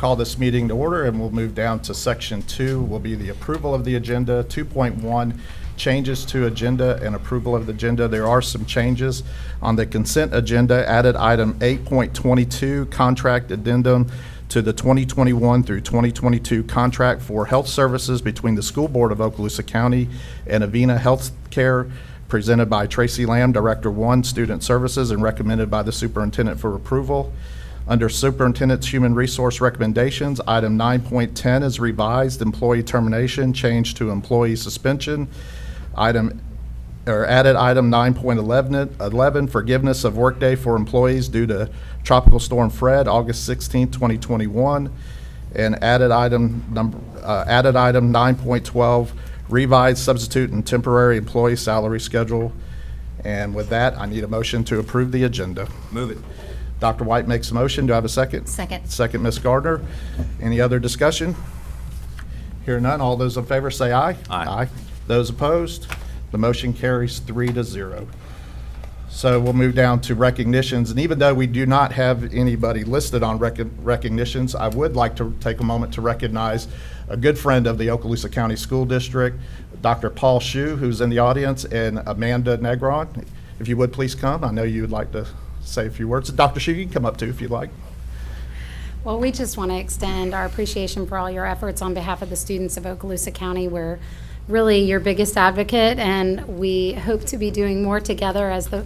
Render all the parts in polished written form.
call this meeting to order, and we'll move down to section 2 will be the approval of the agenda. 2.1, changes to agenda and approval of the agenda. There are some changes on the consent agenda. Added item 8.22, contract addendum to the 2021 through 2022 contract for health services between the School Board of Okaloosa County and Avena Healthcare, presented by Tracy Lamb, Director 1, Student Services, and recommended by the Superintendent for approval. Under Superintendent's Human Resource Recommendations, item 9.10 is revised, employee termination, changed to employee suspension. Added item 9.11, forgiveness of workday for employees due to Tropical Storm Fred, August 16, 2021. And added item 9.12, revised substitute and temporary employee salary schedule. And with that, I need a motion to approve the agenda. Move it. Dr. White makes a motion. Do I have a second? Second. Second, Ms. Gardner. Any other discussion? Hear none. All those in favor say aye. Aye. Those opposed? The motion carries 3-0. So we'll move down to recognitions. And even though we do not have anybody listed on recognitions, I would like to take a moment to recognize a good friend of the Okaloosa County School District, Dr. Paul Shue, who's in the audience, and Amanda Negron. If you would please come. I know you would like to say a few words. Dr. Shue, you can come up too if you'd like. Well, we just want to extend our appreciation for all your efforts on behalf of the students of Okaloosa County. We're really your biggest advocate, and we hope to be doing more together. As the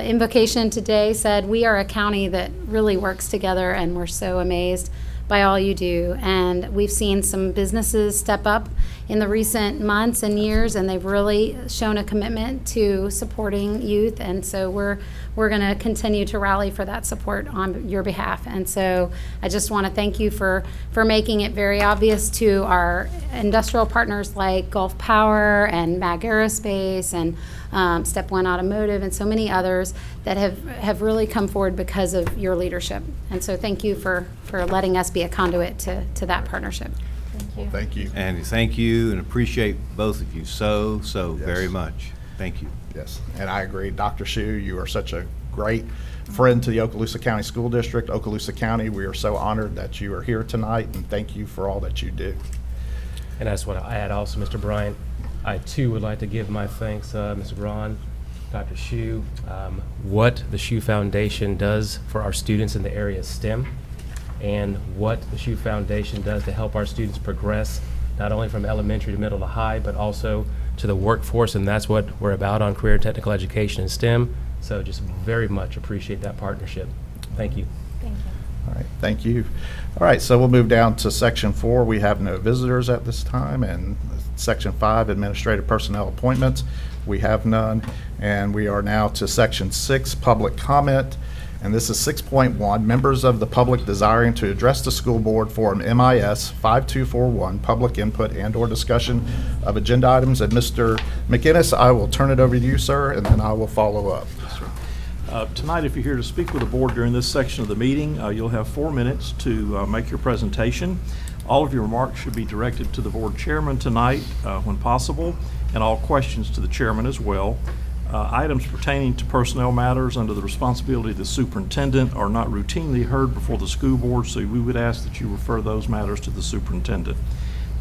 invocation today said, we are a county that really works together, and we're so amazed by all you do. And we've seen some businesses step up in the recent months and years, and they've really shown a commitment to supporting youth, and so we're going to continue to rally for that support on your behalf. And so I just want to thank you for making it very obvious to our industrial partners like Gulf Power and MAG Aerospace and Step One Automotive and so many others that have really come forward because of your leadership. And so thank you for letting us be a conduit to that partnership. Thank you. Thank you. And thank you and appreciate both of you so very much. Thank you. Yes, and I agree. Dr. Shue, you are such a great friend to the Okaloosa County School District. Okaloosa County, we are so honored that you are here tonight, and thank you for all that you do. And I just want to add also, Mr. Bryant, I too would like to give my thanks, Mr. Braun, Dr. Shue. What the Shue Foundation does for our students in the area of STEM, and what the Shue Foundation does to help our students progress, not only from elementary to middle to high, but also to the workforce, and that's what we're about on career and technical education and STEM. So just very much appreciate that partnership. Thank you. Thank you. All right, thank you. All right, so we'll move down to section 4. We have no visitors at this time. And section 5, administrative personnel appointments. We have none. And we are now to section 6, public comment. And this is 6.1, members of the public desiring to address the school board form MIS 5241, public input and/or discussion of agenda items. And Mr. McInnes, I will turn it over to you, sir, and then I will follow up. Tonight, if you're here to speak with the board during this section of the meeting, you'll have 4 minutes to make your presentation. All of your remarks should be directed to the board chairman tonight when possible, and all questions to the chairman as well. Items pertaining to personnel matters under the responsibility of the superintendent are not routinely heard before the school board, so we would ask that you refer those matters to the superintendent.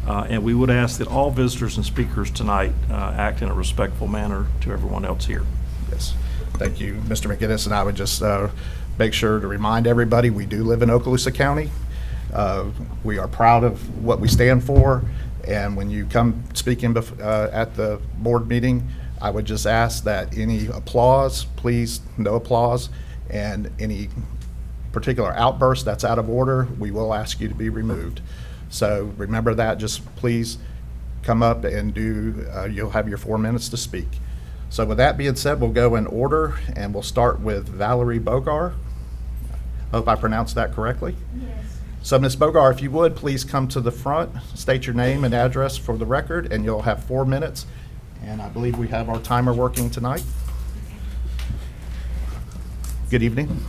And we would ask that all visitors and speakers tonight act in a respectful manner to everyone else here. Yes, thank you, Mr. McInnes. And I would just make sure to remind everybody, we do live in Okaloosa County. We are proud of what we stand for. And when you come speaking at the board meeting, I would just ask that any applause, please, no applause, and any particular outburst that's out of order, we will ask you to be removed. So remember that. Just please come up and you'll have your 4 minutes to speak. So with that being said, we'll go in order, and we'll start with Valerie Bogar. Hope I pronounced that correctly. Yes. So Ms. Bogar, if you would, please come to the front, state your name and address for the record, and you'll have 4 minutes. And I believe we have our timer working tonight. Good evening.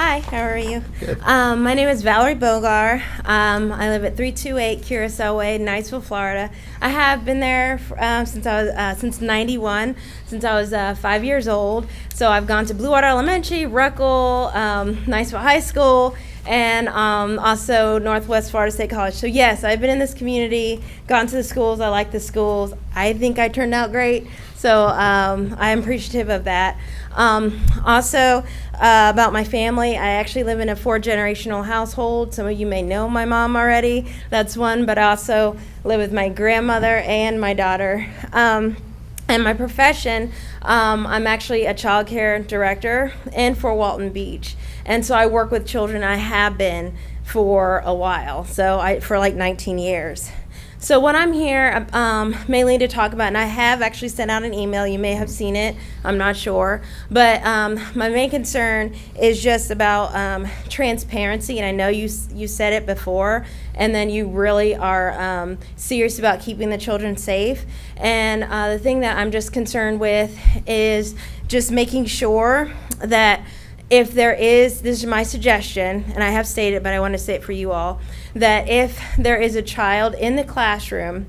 Hi, how are you? Good. My name is Valerie Bogar. I live at 328 Curacao Way, Niceville, Florida. I have been there since '91, since I was 5 years old. So I've gone to Blue Water Elementary, Ruckle, Niceville High School, and also Northwest Florida State College. So yes, I've been in this community, gone to the schools. I like the schools. I think I turned out great. So I'm appreciative of that. Also, about my family, I actually live in a 4-generational household. Some of you may know my mom already. That's one, but I also live with my grandmother and my daughter. And my profession, I'm actually a child care director in Fort Walton Beach. And so I work with children. I have been for a while, for like 19 years. So what I'm here mainly to talk about, and I have actually sent out an email, you may have seen it, I'm not sure, but my main concern is just about transparency, and I know you said it before, and then you really are serious about keeping the children safe, and the thing that I'm just concerned with is just making sure that if there is, this is my suggestion, and I have stated, but I want to say it for you all, that if there is a child in the classroom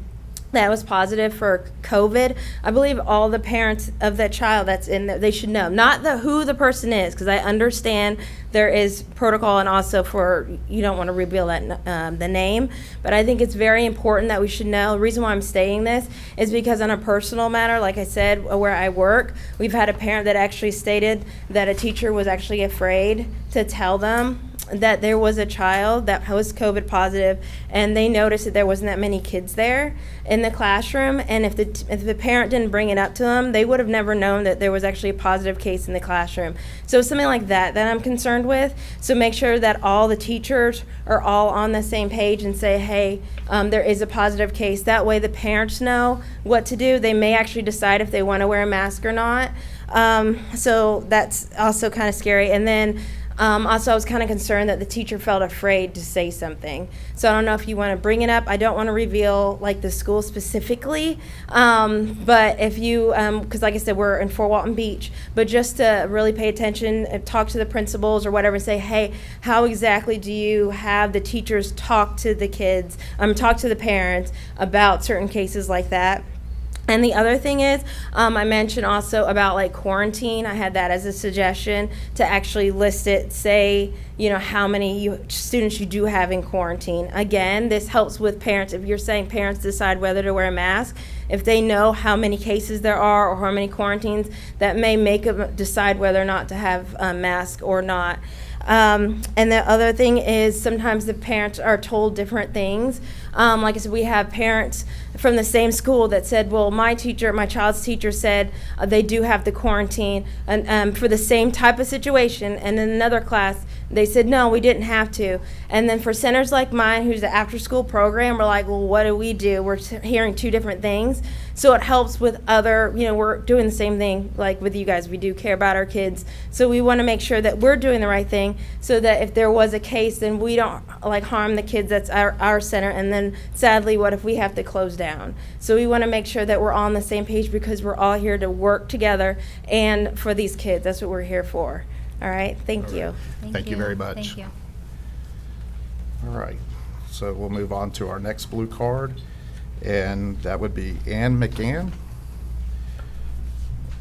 that was positive for COVID, I believe all the parents of that child that's in there, they should know. Not who the person is, because I understand there is protocol and also for, you don't want to reveal that the name, but I think it's very important that we should know. The reason why I'm saying this is because on a personal matter, like I said, where I work, we've had a parent that actually stated that a teacher was actually afraid to tell them that there was a child that was COVID positive, and they noticed that there wasn't that many kids there in the classroom, and if the parent didn't bring it up to them, they would have never known that there was actually a positive case in the classroom. So something like that I'm concerned with. So make sure that all the teachers are all on the same page and say, hey, there is a positive case. That way the parents know what to do. They may actually decide if they want to wear a mask or not. So that's also kind of scary. And then also, I was kind of concerned that the teacher felt afraid to say something. So I don't know if you want to bring it up. I don't want to reveal like the school specifically, but if you, because like I said, we're in Fort Walton Beach, but just to really pay attention, talk to the principals or whatever, and say, hey, how exactly do you have the teachers talk to the kids, talk to the parents about certain cases like that? And the other thing is, I mentioned also about like quarantine. I had that as a suggestion to actually list it, say, how many students you do have in quarantine. Again, this helps with parents. If you're saying parents decide whether to wear a mask, if they know how many cases there are or how many quarantines, that may make them decide whether or not to have a mask or not. And the other thing is sometimes the parents are told different things. Like I said, we have parents from the same school that said, well, my child's teacher said they do have the quarantine and for the same type of situation. And in another class, they said, no, we didn't have to. And then for centers like mine, who's the after-school program, we're like, well, what do? We're hearing two different things. So it helps with other, we're doing the same thing like with you guys. We do care about our kids. So we want to make sure that we're doing the right thing so that if there was a case, then we don't like harm the kids that's our center. And then sadly, what if we have to close down? So we want to make sure that we're all on the same page because we're all here to work together and for these kids. That's what we're here for. All right, thank you. Thank you very much. Thank you. All right, so we'll move on to our next blue card, and that would be Ann McGann.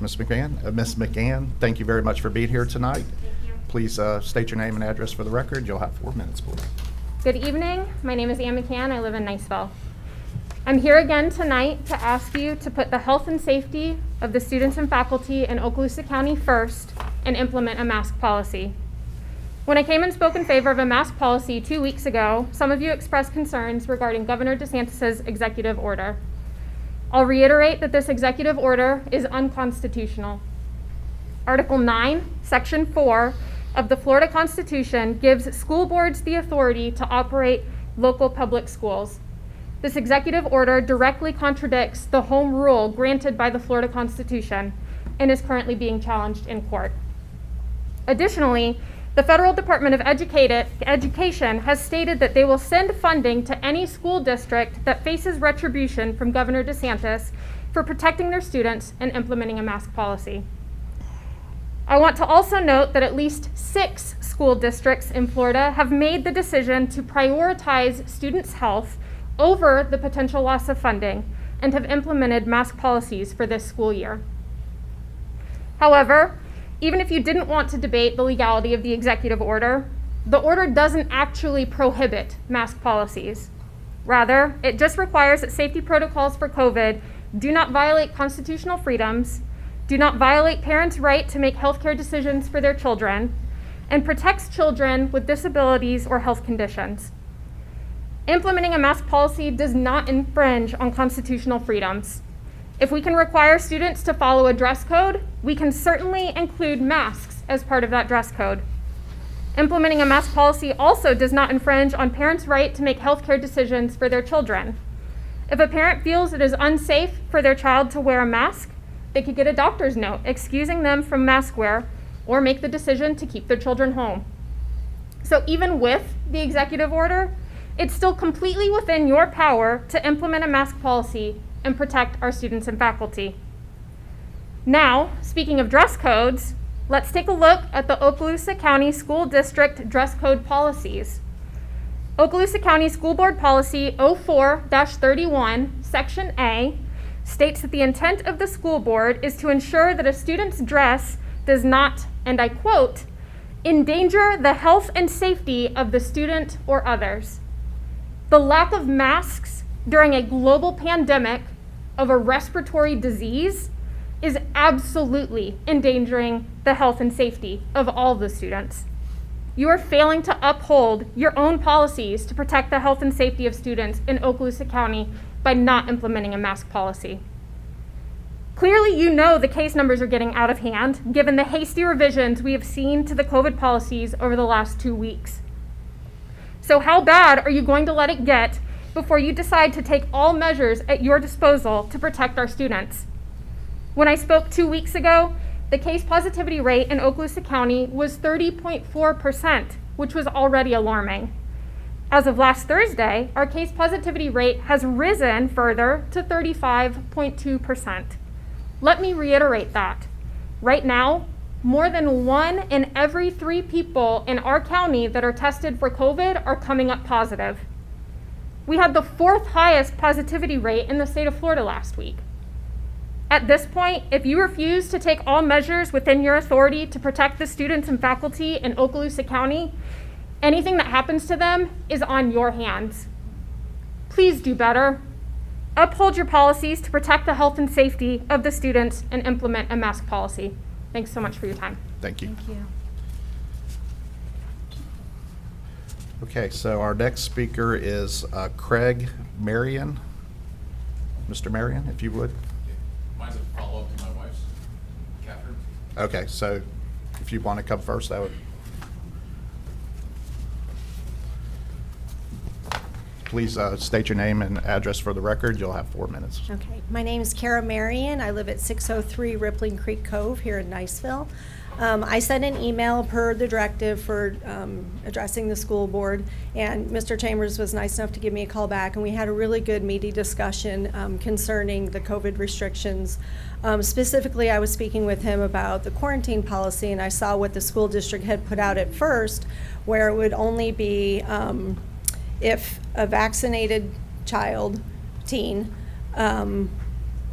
Ms. McGann, thank you very much for being here tonight. Thank you. Please state your name and address for the record. You'll have 4 minutes, please. Good evening. My name is Ann McCann. I live in Niceville. I'm here again tonight to ask you to put the health and safety of the students and faculty in Okaloosa County first and implement a mask policy. When I came and spoke in favor of a mask policy 2 weeks ago, some of you expressed concerns regarding Governor DeSantis' executive order. I'll reiterate that this executive order is unconstitutional. Article 9, Section 4 of the Florida Constitution gives school boards the authority to operate local public schools. This executive order directly contradicts the home rule granted by the Florida Constitution and is currently being challenged in court. Additionally, the Federal Department of Education has stated that they will send funding to any school district that faces retribution from Governor DeSantis for protecting their students and implementing a mask policy. I want to also note that at least 6 school districts in Florida have made the decision to prioritize students' health over the potential loss of funding and have implemented mask policies for this school year. However, even if you didn't want to debate the legality of the executive order, the order doesn't actually prohibit mask policies. Rather, it just requires that safety protocols for COVID do not violate constitutional freedoms, do not violate parents' right to make healthcare decisions for their children, and protects children with disabilities or health conditions. Implementing a mask policy does not infringe on constitutional freedoms. If we can require students to follow a dress code, we can certainly include masks as part of that dress code. Implementing a mask policy also does not infringe on parents' right to make healthcare decisions for their children. If a parent feels it is unsafe for their child to wear a mask, they could get a doctor's note excusing them from mask wear or make the decision to keep their children home. So even with the executive order, it's still completely within your power to implement a mask policy and protect our students and faculty. Now, speaking of dress codes, let's take a look at the Okaloosa County School District dress code policies. Okaloosa County School Board Policy 04-31, Section A, states that the intent of the school board is to ensure that a student's dress does not, and I quote, endanger the health and safety of the student or others. The lack of masks during a global pandemic of a respiratory disease is absolutely endangering the health and safety of all the students. You are failing to uphold your own policies to protect the health and safety of students in Okaloosa County by not implementing a mask policy. Clearly, you know the case numbers are getting out of hand, given the hasty revisions we have seen to the COVID policies over the last 2 weeks. So how bad are you going to let it get before you decide to take all measures at your disposal to protect our students? When I spoke 2 weeks ago, the case positivity rate in Okaloosa County was 30.4%, which was already alarming. As of last Thursday, our case positivity rate has risen further to 35.2%. Let me reiterate that. Right now, more than 1 in every 3 people in our county that are tested for COVID are coming up positive. We had the 4th highest positivity rate in the state of Florida last week. At this point, if you refuse to take all measures within your authority to protect the students and faculty in Okaloosa County, anything that happens to them is on your hands. Please do better. Uphold your policies to protect the health and safety of the students and implement a mask policy. Thanks so much for your time. Thank you. Thank you. Okay, so our next speaker is Craig Marion. Mr. Marion, if you would. Mine's a follow-up to my wife's, Catherine. Okay, so if you want to come first, that would. Please state your name and address for the record. You'll have 4 minutes. Okay, my name is Kara Marion. I live at 603 Rippling Creek Cove here in Niceville. I sent an email per the directive for addressing the school board, and Mr. Chambers was nice enough to give me a call back, and we had a really good meaty discussion concerning the COVID restrictions. Specifically, I was speaking with him about the quarantine policy, and I saw what the school district had put out at first, where it would only be if a vaccinated child, teen,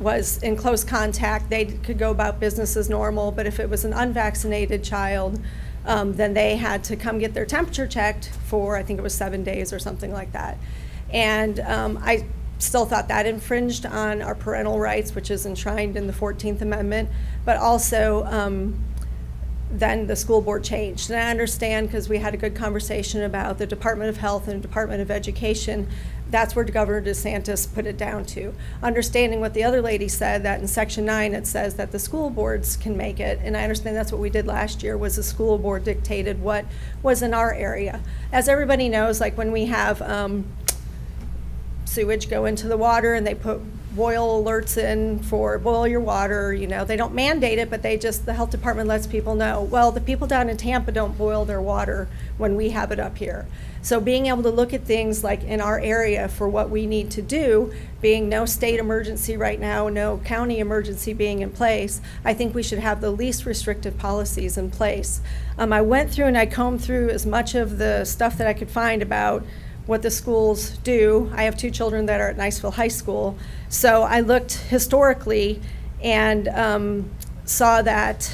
was in close contact, they could go about business as normal, but if it was an unvaccinated child, then they had to come get their temperature checked for, I think it was 7 days or something like that. And I still thought that infringed on our parental rights, which is enshrined in the 14th Amendment, but also then the school board changed. And I understand, because we had a good conversation about the Department of Health and Department of Education, that's where Governor DeSantis put it down to. Understanding what the other lady said, that in Section 9 it says that the school boards can make it, and I understand that's what we did last year, was the school board dictated what was in our area. As everybody knows, like when we have sewage go into the water and they put boil alerts in for boil your water, you know, they don't mandate it, but the health department lets people know. Well, the people down in Tampa don't boil their water when we have it up here. So being able to look at things like in our area for what we need to do, being no state emergency right now, no county emergency being in place, I think we should have the least restrictive policies in place. I went through and I combed through as much of the stuff that I could find about what the schools do. I have 2 children that are at Niceville High School. So I looked historically and saw that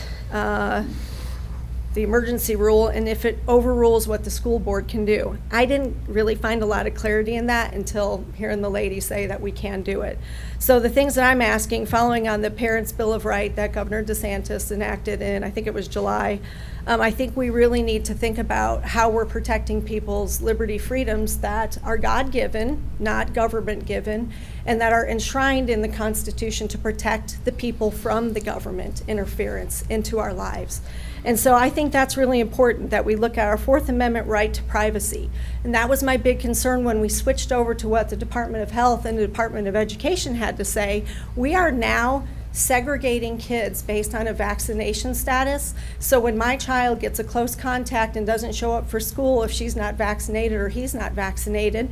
the emergency rule and if it overrules what the school board can do. I didn't really find a lot of clarity in that until hearing the lady say that we can do it. So the things that I'm asking, following on the Parents' Bill of Rights that Governor DeSantis enacted in, I think it was July, I think we really need to think about how we're protecting people's liberty freedoms that are God-given, not government-given, and that are enshrined in the Constitution to protect the people from the government interference into our lives. And so I think that's really important, that we look at our Fourth Amendment right to privacy. And that was my big concern when we switched over to what the Department of Health and the Department of Education had to say. We are now segregating kids based on a vaccination status. So when my child gets a close contact and doesn't show up for school if she's not vaccinated or he's not vaccinated,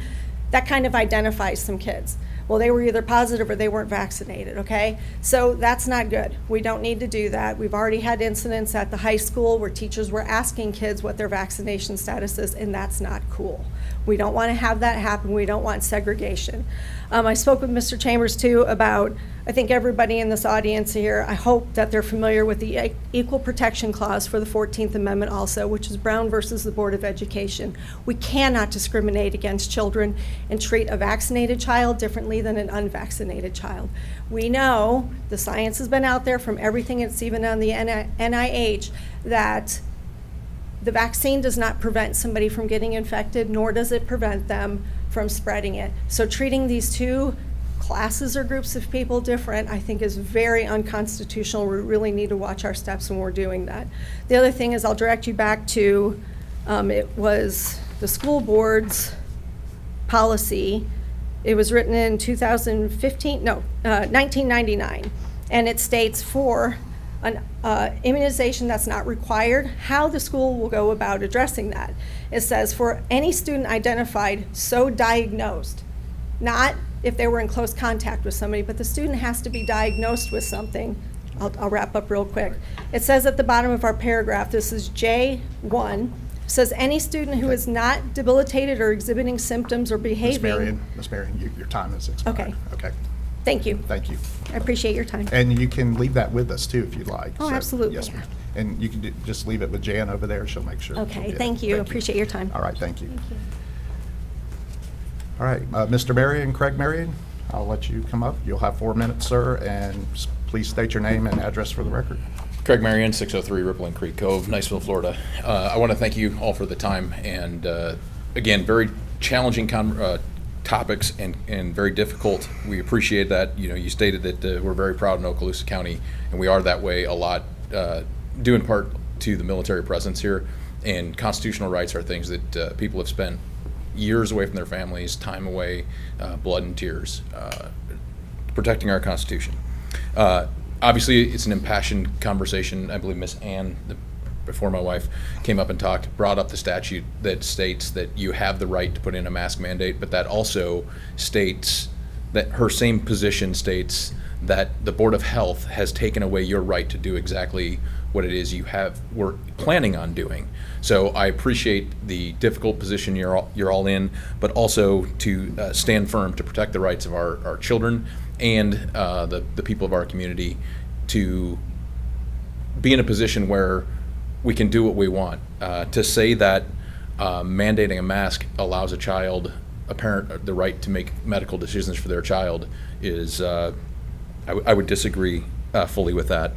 that kind of identifies some kids. Well, they were either positive or they weren't vaccinated, okay? So that's not good. We don't need to do that. We've already had incidents at the high school where teachers were asking kids what their vaccination status is, and that's not cool. We don't want to have that happen. We don't want segregation. I spoke with Mr. Chambers, too, about, I think everybody in this audience here, I hope that they're familiar with the Equal Protection Clause for the 14th Amendment also, which is Brown versus the Board of Education. We cannot discriminate against children and treat a vaccinated child differently than an unvaccinated child. We know, the science has been out there from everything, it's even on the NIH, that the vaccine does not prevent somebody from getting infected, nor does it prevent them from spreading it. So treating these two classes or groups of people different, I think, is very unconstitutional. We really need to watch our steps when we're doing that. The other thing is, I'll direct you back to, it was the school board's policy. It was written in 1999, and it states for an immunization that's not required, how the school will go about addressing that. It says for any student identified so diagnosed, not if they were in close contact with somebody, but the student has to be diagnosed with something. I'll wrap up real quick. It says at the bottom of our paragraph, this is J1, says any student who is not debilitated or exhibiting symptoms or behaving. Ms. Marion, your time is expired. Okay. Okay, Thank you. thank you. I appreciate your time. And you can leave that with us too, if you'd like. Oh, So, absolutely. Yes, ma'am. And you can just leave it with Jan over there, she'll make sure. she'll Okay, get it. thank you. Appreciate your time. All right, thank you. All right, Mr. Marion, Craig Marion, I'll let you come up. You'll have 4 minutes, sir, and please state your name and address for the record. Craig Marion, 603 Rippling Creek Cove, Niceville, Florida. I want to thank you all for the time and, again, very challenging topics and very difficult. We appreciate that. You know, you stated that we're very proud in Okaloosa County, and we are that way a lot, due in part to the military presence here. And constitutional rights are things that people have spent years away from their families, time away, blood and tears, protecting our Constitution. Obviously, it's an impassioned conversation. I believe Miss Ann, before my wife came up and brought up the statute that states that you have the right to put in a mask mandate, but that also states that her same position states that the Board of Health has taken away your right to do exactly what it is we're planning on doing. So I appreciate the difficult position you're all in, but also to stand firm to protect the rights of our children and the people of our community to be in a position where we can do what we want. To say that mandating a mask allows a parent, the right to make medical decisions for their child is, I would disagree fully with that.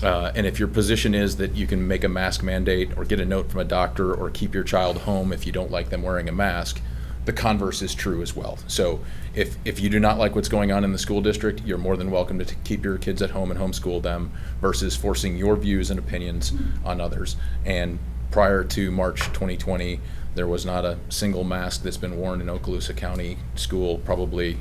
And if your position is that you can make a mask mandate or get a note from a doctor or keep your child home if you don't like them wearing a mask, the converse is true as well. So if you do not like what's going on in the school district, you're more than welcome to keep your kids at home and homeschool them versus forcing your views and opinions on others. And prior to March 2020, there was not a single mask that's been worn in Okaloosa County School, probably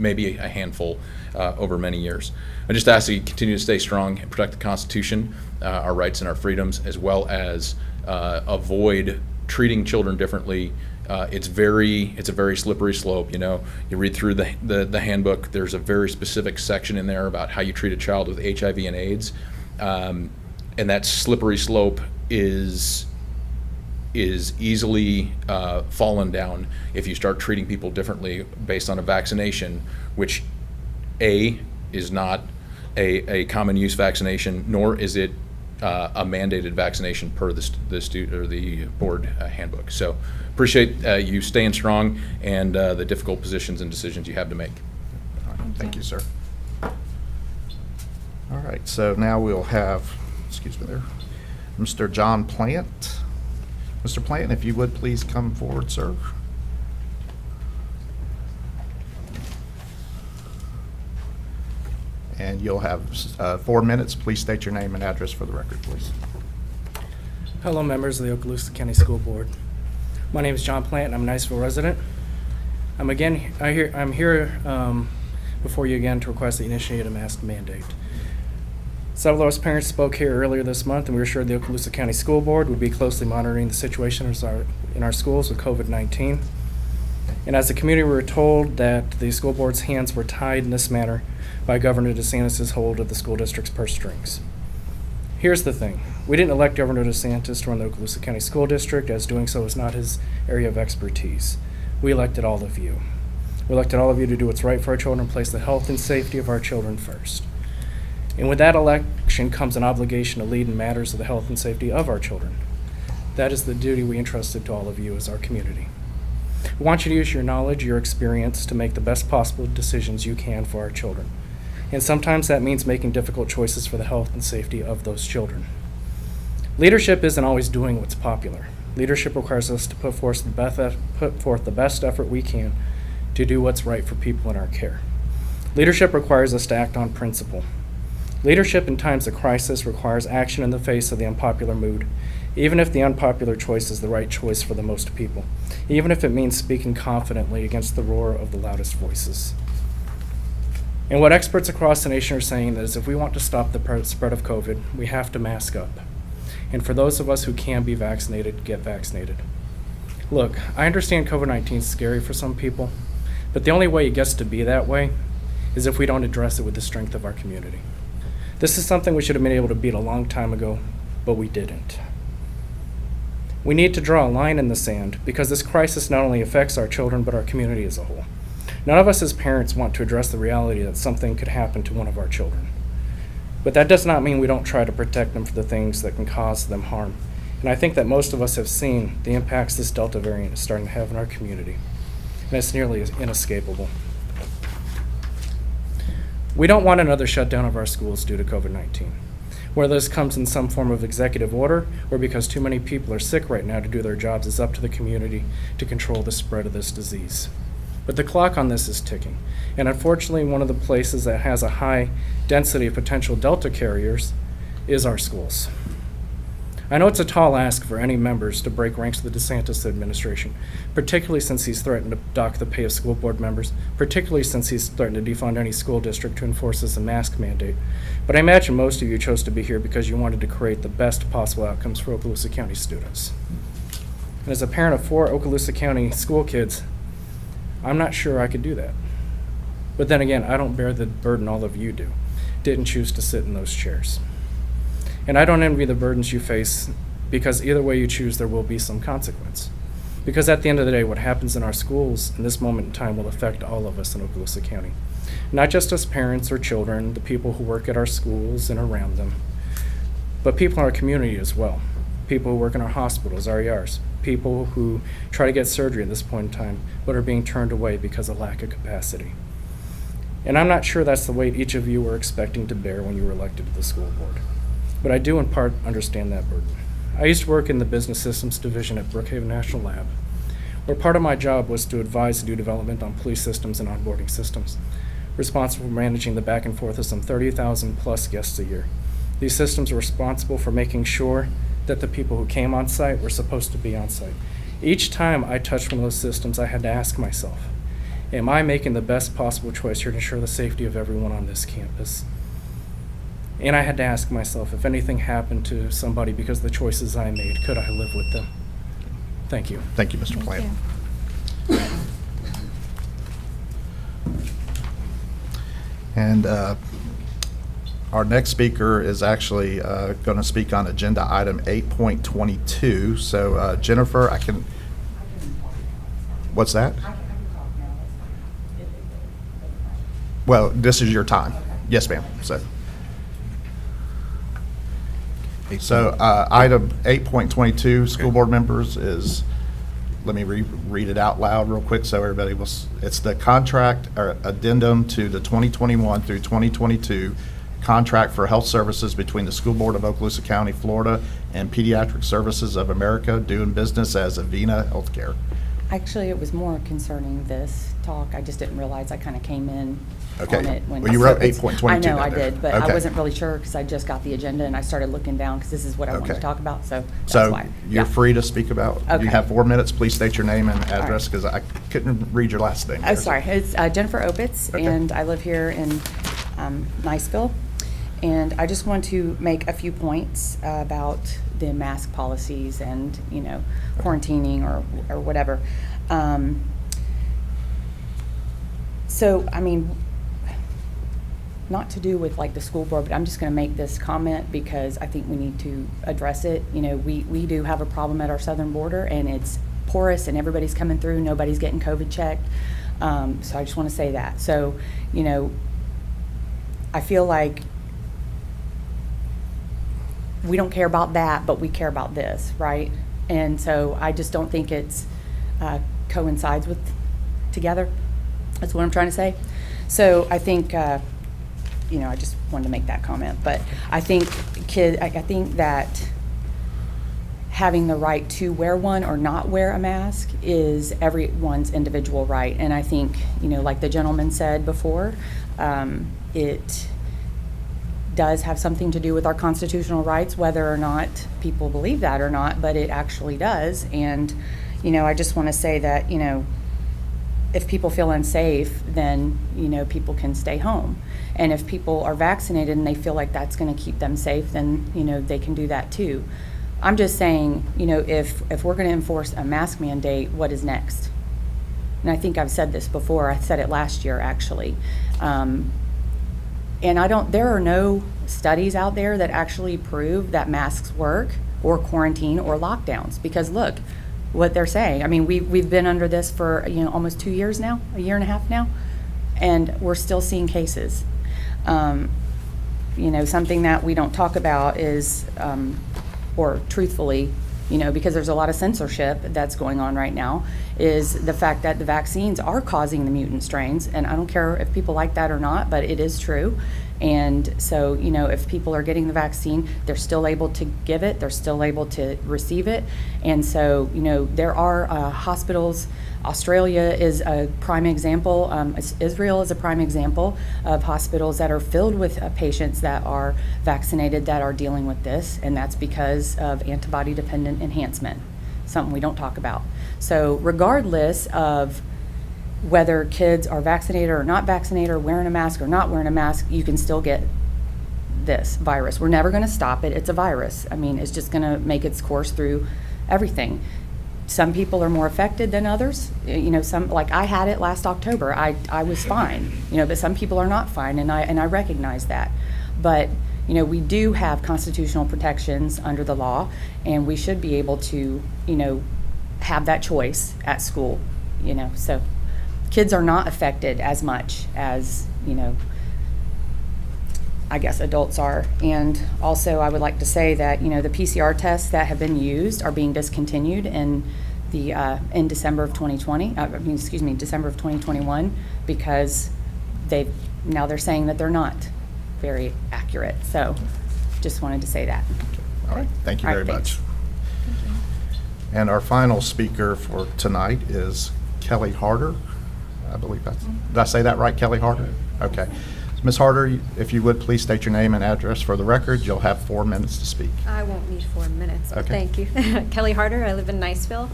maybe a handful over many years. I just ask that you continue to stay strong and protect the Constitution, our rights and our freedoms, as well as avoid treating children differently. It's a very slippery slope. You read through the handbook. There's a very specific section in there about how you treat a child with HIV and AIDS, and that slippery slope is easily fallen down if you start treating people differently based on a vaccination, which is not a common use vaccination, nor is it a mandated vaccination per the board handbook. So appreciate you staying strong and the difficult positions and decisions you have to make. All right, thank you, sir. All right, so now we'll have, excuse me there, Mr. John Plant. Mr. Plant, if you would please come forward, sir. And you'll have 4 minutes. Please state your name and address for the record, please. Hello, members of the Okaloosa County School Board. My name is John Plant, and I'm a Niceville resident. I'm here before you again to request that you initiate a mask mandate. Several of us parents spoke here earlier this month, and we assured the Okaloosa County School Board would be closely monitoring the situation in our schools with COVID-19. And as a community, we were told that the school board's hands were tied in this manner by Governor DeSantis' hold of the school district's purse strings. Here's the thing. We didn't elect Governor DeSantis to run the Okaloosa County School District, as doing so is not his area of expertise. We elected all of you. We elected all of you to do what's right for our children and place the health and safety of our children first. And with that election comes an obligation to lead in matters of the health and safety of our children. That is the duty we entrusted to all of you as our community. We want you to use your knowledge, your experience, to make the best possible decisions you can for our children. And sometimes that means making difficult choices for the health and safety of those children. Leadership isn't always doing what's popular. Leadership requires us to put forth the best effort we can to do what's right for people in our care. Leadership requires us to act on principle. Leadership in times of crisis requires action in the face of the unpopular mood, even if the unpopular choice is the right choice for the most people, even if it means speaking confidently against the roar of the loudest voices. And what experts across the nation are saying is if we want to stop the spread of COVID, we have to mask up. And for those of us who can be vaccinated, get vaccinated. Look, I understand COVID-19 is scary for some people, but the only way it gets to be that way is if we don't address it with the strength of our community. This is something we should have been able to beat a long time ago, but we didn't. We need to draw a line in the sand because this crisis not only affects our children, but our community as a whole. None of us as parents want to address the reality that something could happen to one of our children. But that does not mean we don't try to protect them from the things that can cause them harm. And I think that most of us have seen the impacts this Delta variant is starting to have in our community. And it's nearly inescapable. We don't want another shutdown of our schools due to COVID-19. Whether this comes in some form of executive order or because too many people are sick right now to do their jobs is up to the community to control the spread of this disease. But the clock on this is ticking. And unfortunately, one of the places that has a high density of potential Delta carriers is our schools. I know it's a tall ask for any members to break ranks with the DeSantis administration, particularly since he's threatened to dock the pay of school board members, particularly since he's threatened to defund any school district who enforces a mask mandate. But I imagine most of you chose to be here because you wanted to create the best possible outcomes for Okaloosa County students. And as a parent of 4 Okaloosa County school kids, I'm not sure I could do that. But then again, I don't bear the burden all of you do. Didn't choose to sit in those chairs. And I don't envy the burdens you face because either way you choose, there will be some consequence. Because at the end of the day, what happens in our schools in this moment in time will affect all of us in Okaloosa County. Not just us parents or children, the people who work at our schools and around them, but people in our community as well. People who work in our hospitals, our ERs, people who try to get surgery at this point in time, but are being turned away because of lack of capacity. And I'm not sure that's the weight each of you were expecting to bear when you were elected to the school board. But I do in part understand that burden. I used to work in the business systems division at Brookhaven National Lab, where part of my job was to advise and do development on police systems and onboarding systems, responsible for managing the back and forth of some 30,000 plus guests a year. These systems were responsible for making sure that the people who came on site were supposed to be on site. Each time I touched one of those systems, I had to ask myself, Am I making the best possible choice here to ensure the safety of everyone on this campus? And I had to ask myself, if anything happened to somebody because of the choices I made, could I live with them? Thank you. Thank you, Mr. Plant. And our next speaker is actually going to speak on agenda item 8.22. So Jennifer, what's that? Well, this is your time. Yes, ma'am. So item 8.22, school board members, is, let me read it out loud real quick so everybody will, it's the contract or addendum to the 2021 through 2022 contract for health services between the School Board of Okaloosa County, Florida, and Pediatric Services of America, doing business as Avena Healthcare. Actually, it was more concerning this talk. I just didn't realize I kind of came in Okay. on it. Well, you wrote 8.22 I know, down I there. did, but Okay. I wasn't really sure because I just got the agenda and I started looking down because this is what I wanted to Okay. talk about, so that's So why. you're Yeah. free to speak about, Okay. you have 4 minutes. Please state your name and address right. because I couldn't read your last name. Oh, sorry. It's Jennifer Opitz, Okay. and I live here in Niceville. And I just want to make a few points about the mask policies and, quarantining or whatever. So, I mean, not to do with like the school board, but I'm just going to make this comment because I think we need to address it. We do have a problem at our southern border, and it's porous, and everybody's coming through. Nobody's getting COVID checked. So I just want to say that. So, I feel like we don't care about that, but we care about this, right? And so I just don't think it's coincides with together. That's what I'm trying to say. So I think, I just wanted to make that comment. But I think I think that having the right to wear one or not wear a mask is everyone's individual right. And I think, like the gentleman said before, it does have something to do with our constitutional rights, whether or not people believe that or not, but it actually does. And, I just want to say that, if people feel unsafe, then, people can stay home. And if people are vaccinated and they feel like that's going to keep them safe, then, they can do that too. I'm just saying, if we're going to enforce a mask mandate, what is next? And I think I've said this before. I said it last year, actually. And there are no studies out there that actually prove that masks work or quarantine or lockdowns. Because look, what they're saying. I mean, we've been under this for, almost 2 years now, a year and a half now, and we're still seeing cases. Something that we don't talk about is, or truthfully, because there's a lot of censorship that's going on right now, is the fact that the vaccines are causing the mutant strains. And I don't care if people like that or not, but it is true. And so, if people are getting the vaccine, they're still able to give it, they're still able to receive it. And so, there are hospitals. Australia is a prime example. Israel is a prime example of hospitals that are filled with patients that are vaccinated that are dealing with this, and that's because of antibody-dependent enhancement, something we don't talk about. So regardless of whether kids are vaccinated or not vaccinated or wearing a mask or not wearing a mask, you can still get this virus. We're never going to stop it. It's a virus. I mean, it's just going to make its course through everything. Some people are more affected than others. Some, like I had it last October. I was fine, but some people are not fine, and I recognize that. But, we do have constitutional protections under the law, and we should be able to, have that choice at school, so kids are not affected as much as, I guess adults are. And also I would like to say that, the PCR tests that have been used are being discontinued in December of 2020, December of 2021, because now they're saying that they're not very accurate. So just wanted to say that. All right, thank you All very right, much. thanks. And our final speaker for tonight is Kelly Harder. I believe did I say that right, Kelly Harder? Okay. Ms. Harder, if you would please state your name and address for the record. You'll have 4 minutes to speak. I won't need 4 minutes. Okay. Thank you. Kelly Harder, I live in Niceville.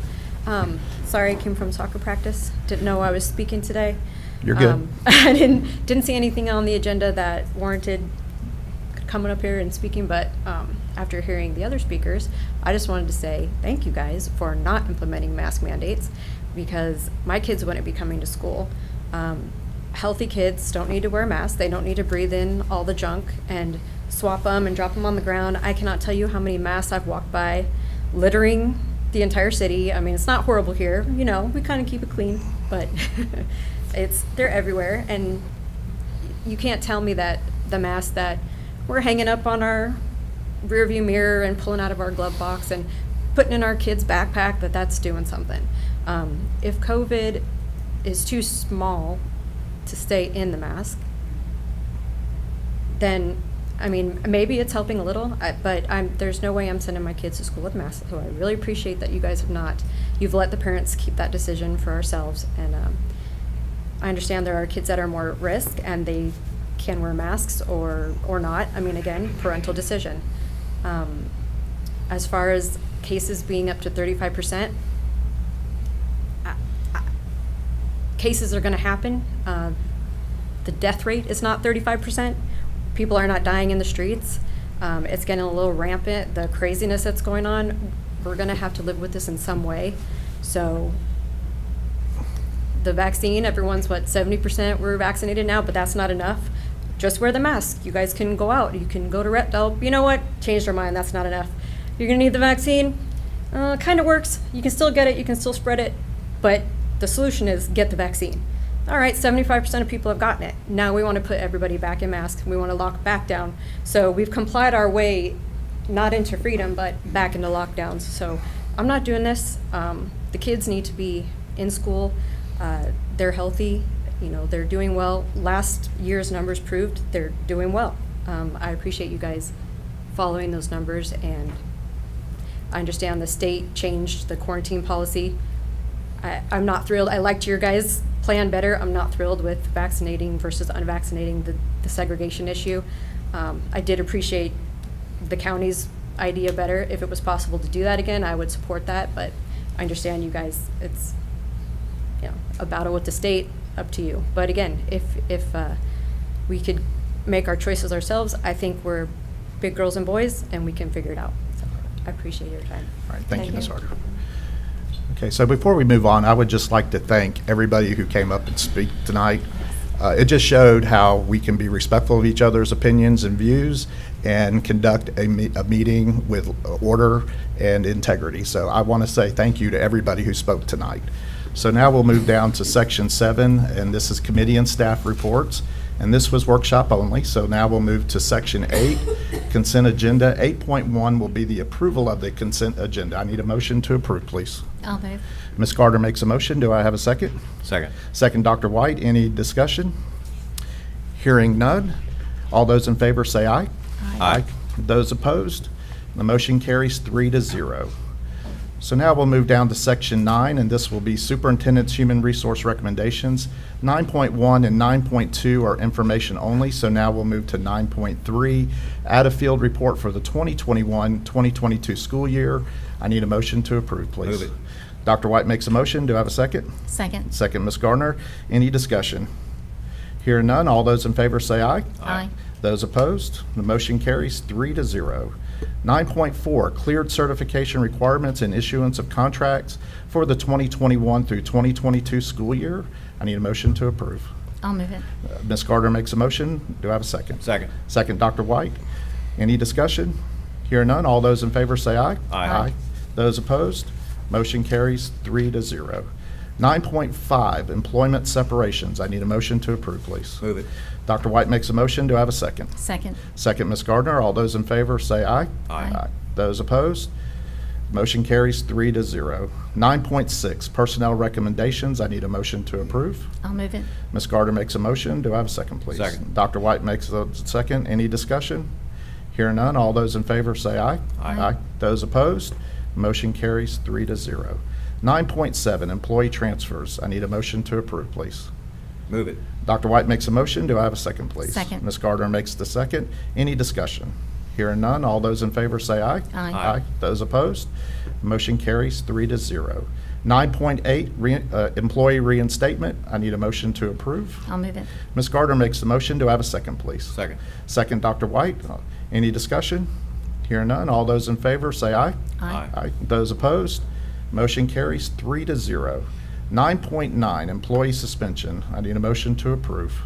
Sorry, I came from soccer practice. Didn't know I was speaking today. You're good. I didn't see anything on the agenda that warranted coming up here and speaking, but after hearing the other speakers, I just wanted to say thank you guys for not implementing mask mandates, because my kids wouldn't be coming to school. Healthy kids don't need to wear masks. They don't need to breathe in all the junk and swap them and drop them on the ground. I cannot tell you how many masks I've walked by littering the entire city. I mean, it's not horrible here. You know, we kind of keep it clean, but they're everywhere. And you can't tell me that the masks that we're hanging up on our rearview mirror and pulling out of our glove box and putting in our kids' backpack, that's doing something. If COVID is too small to stay in the mask, then, I mean, maybe it's helping a little, but there's no way I'm sending my kids to school with masks. So I really appreciate that you guys you've let the parents keep that decision for ourselves. And I understand there are kids that are more at risk and they can wear masks or not. I mean, again, parental decision. As far as cases being up to 35%, cases are going to happen. The death rate is not 35%. People are not dying in the streets. It's getting a little rampant. The craziness that's going on, we're going to have to live with this in some way. So the vaccine, everyone's 70% we're vaccinated now, but that's not enough. Just wear the mask. You guys can go out. You can go to you know what? Changed our mind. That's not enough. You're going to need the vaccine. Kind of works. You can still get it. You can still spread it. But the solution is get the vaccine. All right, 75% of people have gotten it. Now we want to put everybody back in masks. We want to lock back down. So we've complied our way, not into freedom, but back into lockdowns. So I'm not doing this. The kids need to be in school. They're healthy. You know, they're doing well. Last year's numbers proved they're doing well. I appreciate you guys following those numbers, and I understand the state changed the quarantine policy. I'm not thrilled. I liked your guys' plan better. I'm not thrilled with vaccinating versus unvaccinating, the segregation issue. I did appreciate the county's idea better. If it was possible to do that again, I would support that, but I understand you guys, it's, you know, a battle with the state, up to you. But again, if we could make our choices ourselves, I think we're big girls and boys and we can figure it out. So I appreciate your time. All right, thank you, Ms. Harder. Okay, so before we move on, I would just like to thank everybody who came up and speak tonight. It just showed how we can be respectful of each other's opinions and views and conduct a meeting with order and integrity. So I want to say thank you to everybody who spoke tonight. So now we'll move down to section 7, and this is committee and staff reports. And this was workshop only, so now we'll move to section 8, consent agenda. 8.1 will be the approval of the consent agenda. I need a motion to approve, please. I'll move. Ms. Carter makes a motion. Do I have a second? Second. Second, Dr. White. Any discussion? Hearing none. All those in favor say aye. Aye. Those opposed? The motion carries 3-0. So now we'll move down to section 9, and this will be superintendent's human resource recommendations. 9.1 and 9.2 are information only, so now we'll move to 9.3, add a field report for the 2021-2022 school year. I need a motion to approve, please. Move it. Dr. White makes a motion. Do I have a second? Second. Second, Ms. Gardner. Any discussion? Hearing none, all those in favor say aye. Aye. Those opposed, the motion carries 3-0. 9.4, cleared certification requirements and issuance of contracts for the 2021 through 2022 school year. I need a motion to approve. I'll move it. Ms. Carter makes a motion. Do I have a second? Second. Second, Dr. White. Any discussion? Hearing none, all those in favor say aye. Aye. Those opposed, motion carries 3-0. 9.5, employment separations. I need a motion to approve, please. Move it. Dr. White makes a motion. Do I have a second? Second. Second, Ms. Gardner. All those in favor say aye. Aye. Those opposed? Motion carries 3-0. 9.6, personnel recommendations. I need a motion to approve. I'll move it. Ms. Gardner makes a motion. Do I have a second, please? Second. Dr. White makes a second. Any discussion? Hearing none. All those in favor say aye. Aye. Those opposed? Motion carries 3-0. 9.7, employee transfers. I need a motion to approve, please. Move it. Dr. White makes a motion. Do I have a second, please? Second. Ms. Gardner makes the second. Any discussion? Hearing none. All those in favor say aye. Aye. Aye. Those opposed? Motion carries 3-0. 9.8, employee reinstatement. I need a motion to approve. I'll move it. Ms. Gardner makes the motion. Do I have a second, please? Second. Second, Dr. White. Any discussion? Hearing none. All those in favor, say aye. Aye. Aye. Those opposed, motion carries 3-0. 9.9, employee suspension. I need a motion to approve.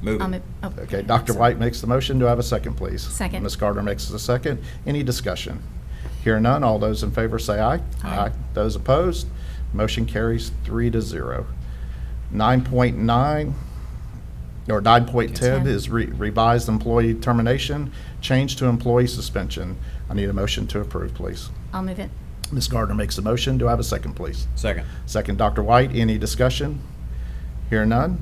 Move I'll it. move. Oh, Okay, Dr. White makes the motion. Do I have a second, please? Second. Ms. Gardner makes the second. Any discussion? Hearing none. All those in favor say aye. Aye. Those opposed, motion carries 3-0. 9.9, or 9.10 10. is revised employee termination, change to employee suspension. I need a motion to approve, please. I'll move it. Ms. Gardner makes the motion. Do I have a second, please? Second. Second, Dr. White. Any discussion? Hear none.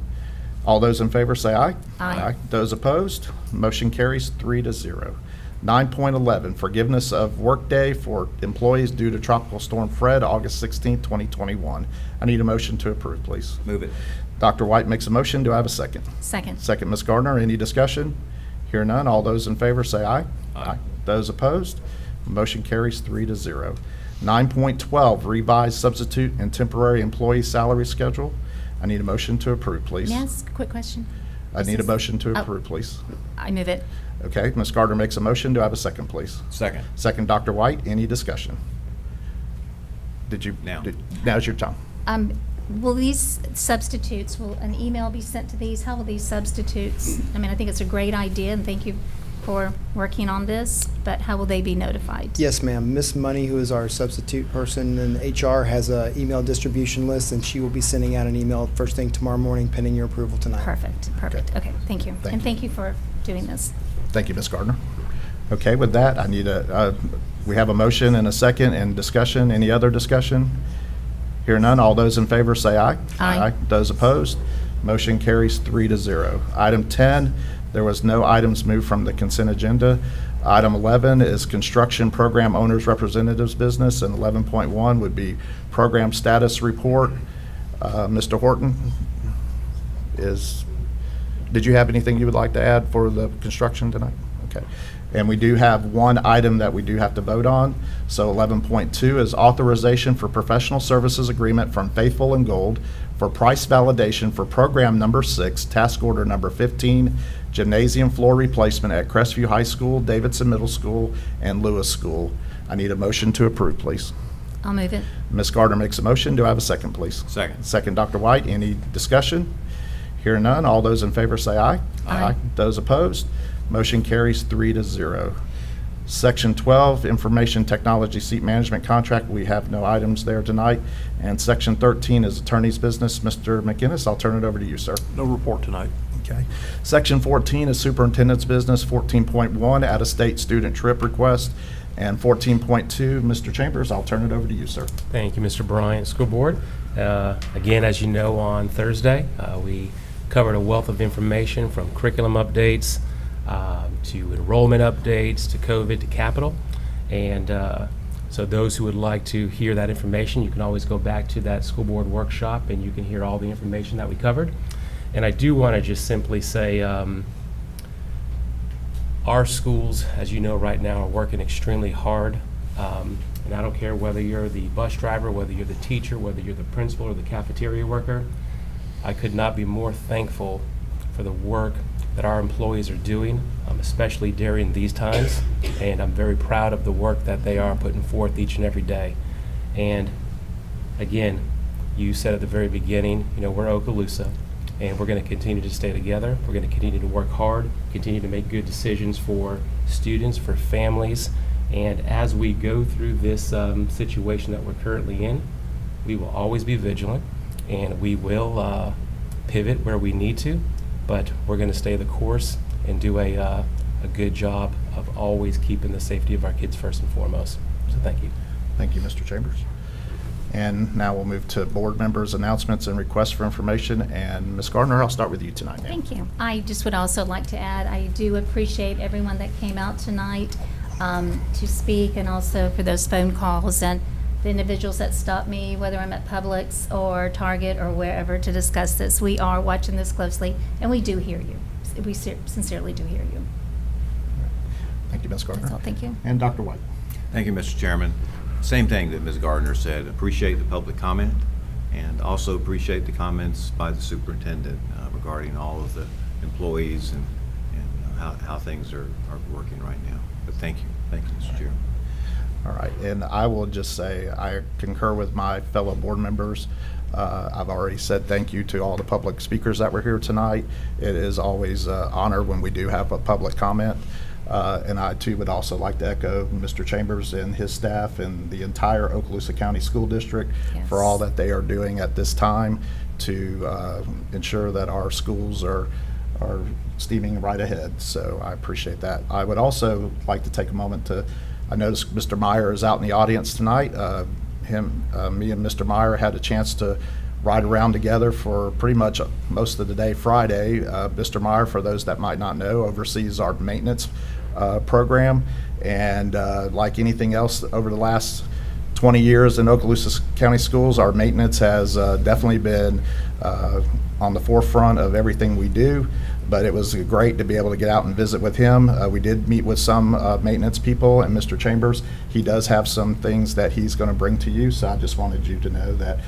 All those in favor say aye. Aye. Those opposed, motion carries 3-0. 9.11, forgiveness of workday for employees due to Tropical Storm Fred, August 16, 2021. I need a motion to approve, please. Move it. Dr. White makes a motion. Do I have a second? Second. Second, Ms. Gardner. Any discussion? Hear none. All those in favor say aye. Aye. Those opposed, motion carries 3-0. 9.12, revised substitute and temporary employee salary schedule. I need a motion to approve, please. May I ask a quick question? I need a This is- motion to Oh. approve, please. I move it. Okay, Ms. Gardner makes a motion. Do I have a second, please? Second. Second, Dr. White. Any discussion? Did you? Now. Now's your time. Will these substitutes, will an email be sent to these? How will these substitutes, I mean, I think it's a great idea, and thank you for working on this, but how will they be notified? Yes, ma'am. Miss Money, who is our substitute person in HR, has a email distribution list, and she will be sending out an email first thing tomorrow morning pending your approval tonight. Perfect, perfect. Okay, thank you. Thank And you. thank you for doing this. Thank you, Ms. Gardner. Okay, with that, I need we have a motion and a second and discussion. Any other discussion? Hear none. All those in favor say aye. Aye. Those opposed, motion carries 3-0. Item 10, there was no items moved from the consent agenda. Item 11 is construction program owners representatives business, and 11.1 would be program status report. Mr. Horton, did you have anything you would like to add for the construction tonight? Okay. And we do have one item that we do have to vote on. So 11.2 is authorization for professional services agreement from Faithful and Gold for price validation for program number 6, task order number 15, gymnasium floor replacement at Crestview High School, Davidson Middle School, and Lewis School. I need a motion to approve, please. I'll move it. Ms. Gardner makes a motion. Do I have a second, please? Second. Second, Dr. White. Any discussion? Hear none. All those in favor say aye. Aye. Those opposed, motion carries 3-0. Section 12, Information Technology Seat Management Contract. We have no items there tonight. And Section 13 is Attorney's Business. Mr. McInnes, I'll turn it over to you, sir. No report tonight. Okay. Section 14 is Superintendent's Business. 14.1, Out-of-State Student Trip Request. And 14.2, Mr. Chambers, I'll turn it over to you, sir. Thank you, Mr. Bryant. School Board, again, as you know, on Thursday, we covered a wealth of information from curriculum updates to enrollment updates to COVID to capital. And so those who would like to hear that information, you can always go back to that school board workshop and you can hear all the information that we covered. And I do want to just simply say our schools, as you know right now, are working extremely hard. And I don't care whether you're the bus driver, whether you're the teacher, whether you're the principal or the cafeteria worker. I could not be more thankful for the work that our employees are doing, especially during these times. And I'm very proud of the work that they are putting forth each and every day. And again, you said at the very beginning, you know, we're Okaloosa, and we're going to continue to stay together. We're going to continue to work hard, continue to make good decisions for students, for families. And as we go through this situation that we're currently in, we will always be vigilant, and we will pivot where we need to, but we're going to stay the course and do a good job of always keeping the safety of our kids first and foremost. So thank you. Thank you, Mr. Chambers. And now we'll move to board members' announcements and requests for information. And Ms. Gardner, I'll start with you tonight, ma'am. Thank you. I just would also like to add, I do appreciate everyone that came out tonight to speak, and also for those phone calls and the individuals that stopped me, whether I'm at Publix or Target or wherever, to discuss this. We are watching this closely, and we do hear you. We sincerely do hear you. Thank you, Ms. Gardner. That's all. Thank you. And Dr. White. Thank you, Mr. Chairman. Same thing that Ms. Gardner said. Appreciate the public comment, and also appreciate the comments by the superintendent regarding all of the employees and how things are working right now. But thank you. Thank you, Mr. Chairman. All right, and I will just say, I concur with my fellow board members. I've already said thank you to all the public speakers that were here tonight. It is always an honor when we do have a public comment. And I too would also like to echo Mr. Chambers and his staff and the entire Okaloosa County School District for all that they are doing at this time to ensure that our schools are steaming right ahead. So I appreciate that. I would also like to take a moment to, I noticed Mr. Meyer is out in the audience tonight. Me and Mr. Meyer had a chance to ride around together for pretty much most of the day Friday. Mr. Meyer, for those that might not know, oversees our maintenance program. And like anything else over the last 20 years in Okaloosa County Schools, our maintenance has definitely been on the forefront of everything we do. But it was great to be able to get out and visit with him. We did meet with some maintenance people, and Mr. Chambers, he does have some things that he's going to bring to you. So I just wanted you to know that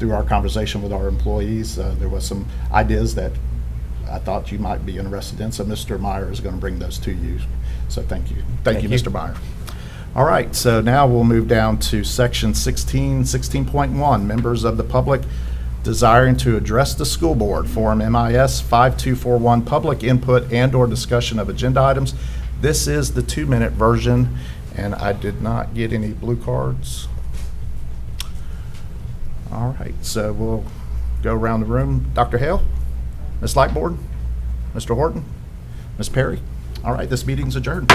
through our conversation with our employees, there was some ideas that I thought you might be interested in. So Mr. Meyer is going to bring those to you. So thank you. Thank you, Mr. Meyer. All right, so now we'll move down to section 16.1, members of the public desiring to address the school board, Form MIS 5241, public input and/or discussion of agenda items. This is the 2-minute version, and I did not get any blue cards. All right, so we'll go around the room. Dr. Hale, Ms. Lightboard, Mr. Horton, Ms. Perry. All right, this meeting's adjourned.